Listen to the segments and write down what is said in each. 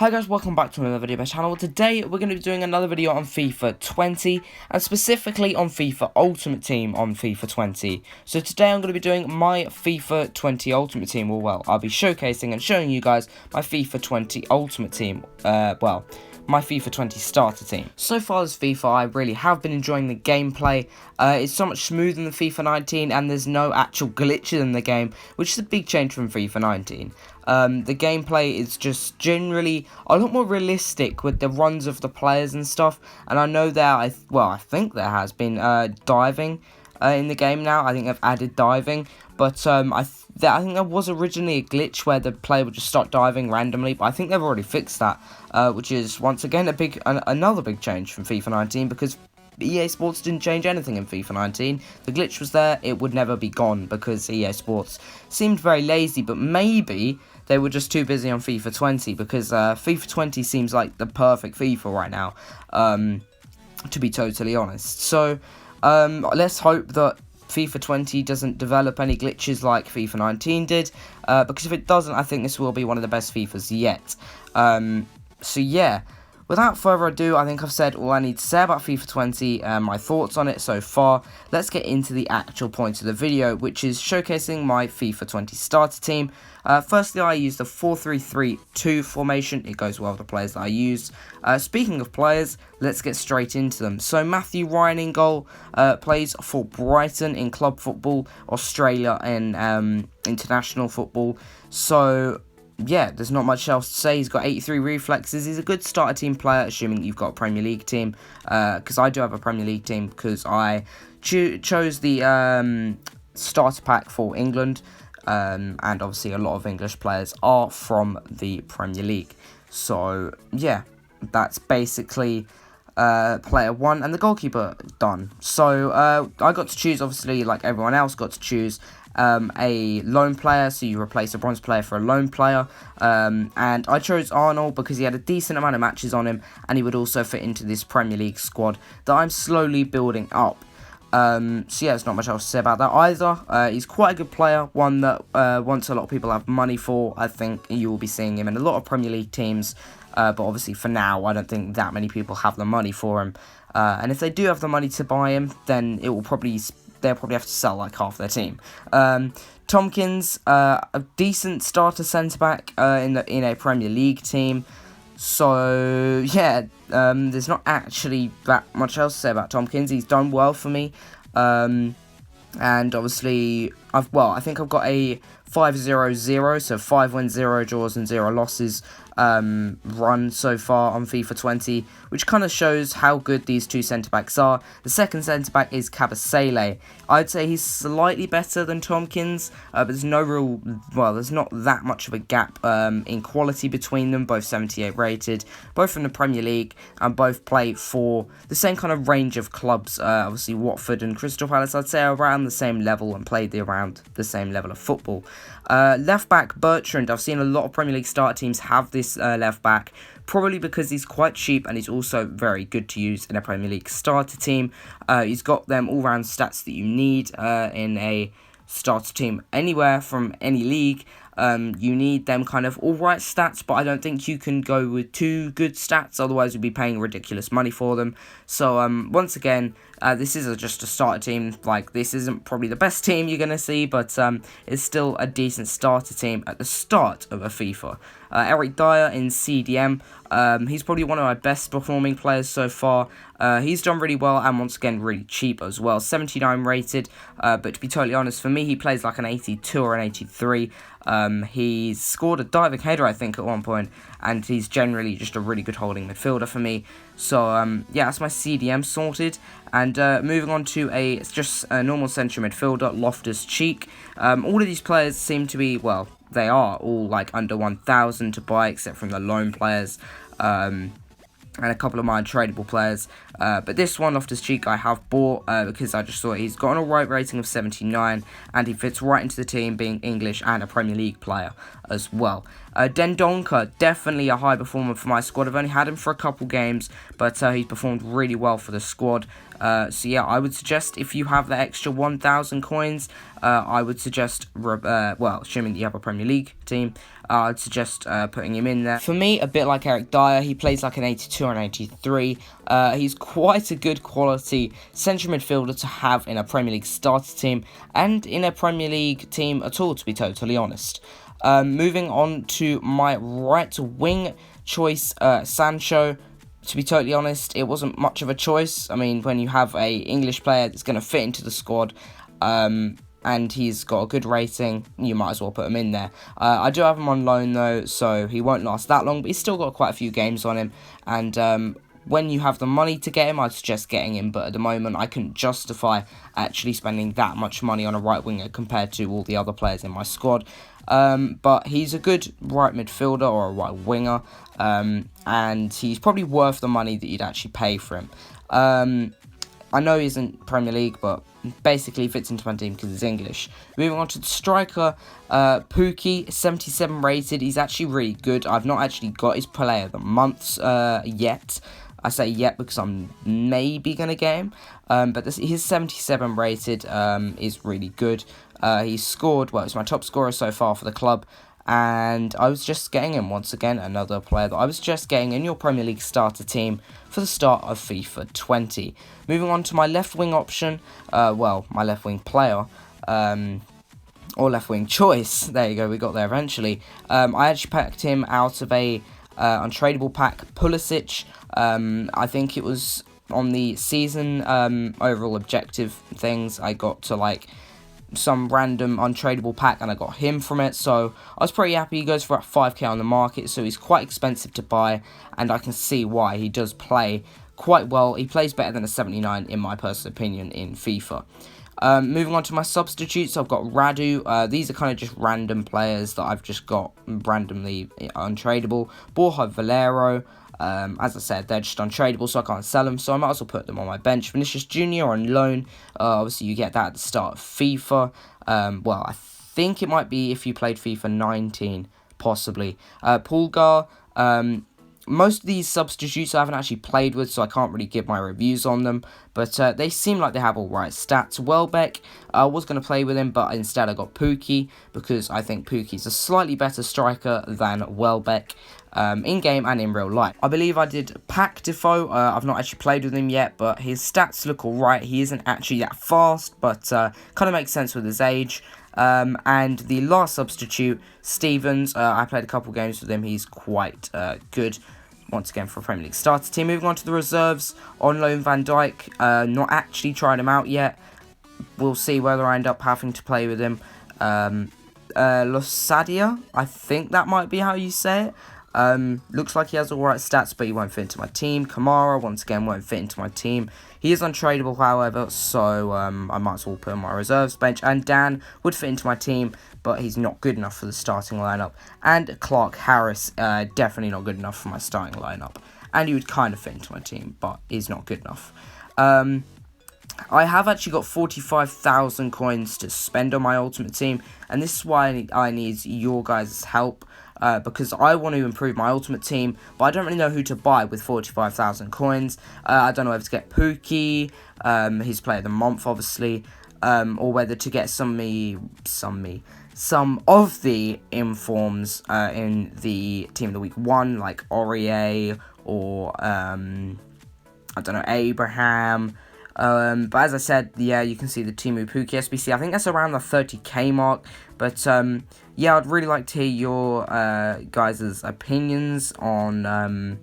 Hi guys, welcome back to another video of my channel. Today we're going to be doing another video on FIFA 20 and specifically on FIFA Ultimate Team on FIFA 20. So today I'm going to be doing my FIFA 20 Ultimate Team, or well, I'll be showcasing and showing you guys my FIFA 20 Ultimate Team, my FIFA 20 starter team. So far this FIFA, I really have been enjoying the gameplay. It's so much smoother than FIFA 19 and there's no actual glitches in the game, which is a big change from FIFA 19. The gameplay is just generally a lot more realistic with the runs of the players and stuff, and I know there, I think there has been diving in the game now. I think they've added diving, but I think there was originally a glitch where the player would just start diving randomly, but I think they've already fixed that, which is once again another big change from FIFA 19, because EA Sports didn't change anything in FIFA 19. The glitch was there, it would never be gone because EA Sports seemed very lazy, but maybe they were just too busy on FIFA 20, because FIFA 20 seems like the perfect FIFA right now, to be totally honest. So let's hope that FIFA 20 doesn't develop any glitches like FIFA 19 did, because if it doesn't, I think this will be one of the best FIFAs yet. So yeah, without further ado, I think I've said all I need to say about FIFA 20 and my thoughts on it so far. Let's get into the actual point of the video, which is showcasing my FIFA 20 starter team. Firstly, I use the 4-3-3-2 formation. It goes well with the players that I use. Speaking of players, let's get straight into them. So Matthew Ryan in goal, plays for Brighton in club football, Australia in international football. So yeah, there's not much else to say. He's got 83 reflexes. He's a good starter team player, assuming you've got a Premier League team, because I do have a Premier League team, because I chose the starter pack for England, and obviously a lot of English players are from the Premier League. So yeah, that's basically player 1 and the goalkeeper done. So I got to choose, obviously like everyone else got to choose a loan player, so you replace a bronze player for a loan player, and I chose Arnold because he had a decent amount of matches on him and he would also fit into this Premier League squad that I'm slowly building up. So yeah, there's not much else to say about that either. He's quite a good player, one that once a lot of people have money for. I think you will be seeing him in a lot of Premier League teams, but obviously for now I don't think that many people have the money for him, and if they do have the money to buy him, then they'll probably have to sell like half their team. Tompkins, a decent starter centre-back in a Premier League team. So yeah, there's not actually that much else to say about Tompkins. He's done well for me, and obviously I think I've got a 5-0-0, so 5 wins, 0 draws and 0 losses run so far on FIFA 20, which kind of shows how good these two centre-backs are. The second centre-back is Kabasele. I'd say he's slightly better than Tompkins, but there's not that much of a gap in quality between them, both 78 rated, both from the Premier League, and both play for the same kind of range of clubs. Obviously Watford and Crystal Palace, I'd say, are around the same level and played around the same level of football. Left back Bertrand, I've seen a lot of Premier League start teams have this left back, probably because he's quite cheap and he's also very good to use in a Premier League starter team. He's got them all round stats that you need in a starter team anywhere from any league. You need them kind of alright stats, but I don't think you can go with too good stats, otherwise you'll be paying ridiculous money for them. So once again, this is just a starter team. Like, this isn't probably the best team you're going to see, but it's still a decent starter team at the start of a FIFA. Eric Dyer in CDM, he's probably one of my best performing players so far. He's done really well and once again really cheap as well, 79 rated, but to be totally honest, for me he plays like an 82 or an 83. He's scored a diving header I think at one point, and he's generally just a really good holding midfielder for me. So yeah, that's my CDM sorted, and moving on to just a normal central midfielder, Loftus-Cheek. All of these players seem to be, well, they are all like under 1,000 to buy, except from the loan players, and a couple of my untradeable players. But this one, Loftus-Cheek, I have bought because I just thought he's got an alright rating of 79, and he fits right into the team, being English and a Premier League player as well. Dendoncker, definitely a high performer for my squad. I've only had him for a couple games, but he's performed really well for the squad. So yeah, I would suggest if you have the extra 1,000 coins, I would suggest, well, assuming that you have a Premier League team, I'd suggest putting him in there. For me, a bit like Eric Dyer, he plays like an 82 or an 83. He's quite a good quality central midfielder to have in a Premier League starter team, and in a Premier League team at all, to be totally honest. Moving on to my right wing choice, Sancho. To be totally honest, it wasn't much of a choice. I mean, when you have a English player that's going to fit into the squad, and he's got a good rating, you might as well put him in there. I do have him on loan though, so he won't last that long, but he's still got quite a few games on him, and when you have the money to get him, I'd suggest getting him, but at the moment, I couldn't justify actually spending that much money on a right winger compared to all the other players in my squad. But he's a good right midfielder or a right winger, and he's probably worth the money that you'd actually pay for him. I know he isn't Premier League, but basically fits into my team because he's English. Moving on to the striker, Pookie, 77 rated. He's actually really good. I've not actually got his player of the month yet. I say yet because I'm maybe going to get him. But his 77 rated is really good. He's scored, well, it's my top scorer so far for the club. And I was just getting him, once again, another player that I was just getting in your Premier League starter team for the start of FIFA 20. Moving on to my left wing option, well, my left wing player, or left wing choice. There you go, we got there eventually. I actually packed him out of a untradeable pack, Pulisic. I think it was on the season overall objective things. I got to like some random untradeable pack and I got him from it, so I was pretty happy. He goes for about 5k on the market, so he's quite expensive to buy, and I can see why. He does play quite well. He plays better than a 79 in my personal opinion in FIFA. Moving on to my substitutes, I've got Radu. These are kind of just random players that I've just got randomly untradeable. Borja Valero. As I said, they're just untradeable, so I can't sell them, so I might as well put them on my bench. Vinicius Jr. on loan. Obviously, you get that at the start of FIFA. Well, I think it might be if you played FIFA 19, possibly. Pulgar. Most of these substitutes I haven't actually played with, so I can't really give my reviews on them, but they seem like they have all right stats. Welbeck, I was going to play with him, but instead I got Pookie, because I think Pookie's a slightly better striker than Welbeck, in-game and in real life. I believe I did Pack Defoe. I've not actually played with him yet, but his stats look alright. He isn't actually that fast, but kind of makes sense with his age. And the last substitute, Stevens, I played a couple games with him. He's quite good, once again, for a Premier League starter team. Moving on to the reserves, on loan Van Dijk, not actually tried him out yet. We'll see whether I end up having to play with him. Losadia, I think that might be how you say it. Looks like he has alright stats, but he won't fit into my team. Kamara, once again, won't fit into my team. He is untradeable, however, so I might as well put him on my reserves bench. And Dan would fit into my team, but he's not good enough for the starting lineup. And Clark Harris, definitely not good enough for my starting lineup. And he would kind of fit into my team, but he's not good enough. I have actually got 45,000 coins to spend on my ultimate team, and this is why I need your guys' help. Because I want to improve my ultimate team, but I don't really know who to buy with 45,000 coins. I don't know whether to get Pookie, his player of the month, obviously, or whether to get some of the informs in the team of the week 1, like Aurier or I don't know, Abraham. But as I said, yeah, you can see the Timu Pookie SBC. I think that's around the 30k mark. But yeah, I'd really like to hear your guys' opinions on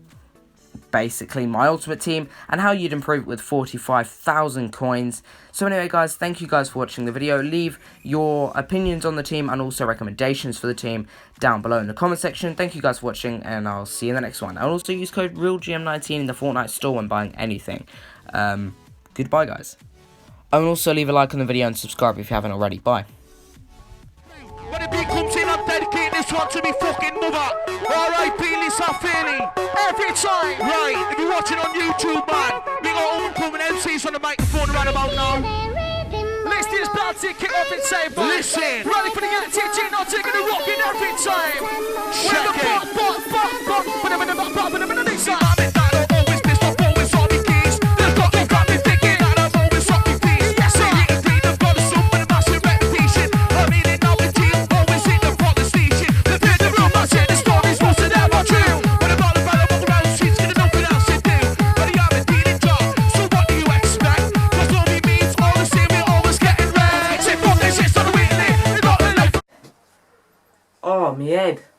basically my ultimate team and how you'd improve it with 45,000 coins. So anyway, guys, thank you guys for watching the video. Leave your opinions on the team and also recommendations for the team down below in the comment section. Thank you guys for watching, and I'll see you in the next one. I'll also use code RealGM19 in the Fortnite store when buying anything. Goodbye, guys. And also leave a like on the video and subscribe if you haven't already. Bye. When the beat comes in, I'm dedicating this one to me fucking mother. R.I.P. Lisa Fairley. Every time. Right, if you're watching on YouTube, man, we got overcoming MCs on the microphone right about now. Listen, party kick off in safe. Listen. Ready for the TT, not taking the rock in every time. Check it. my head.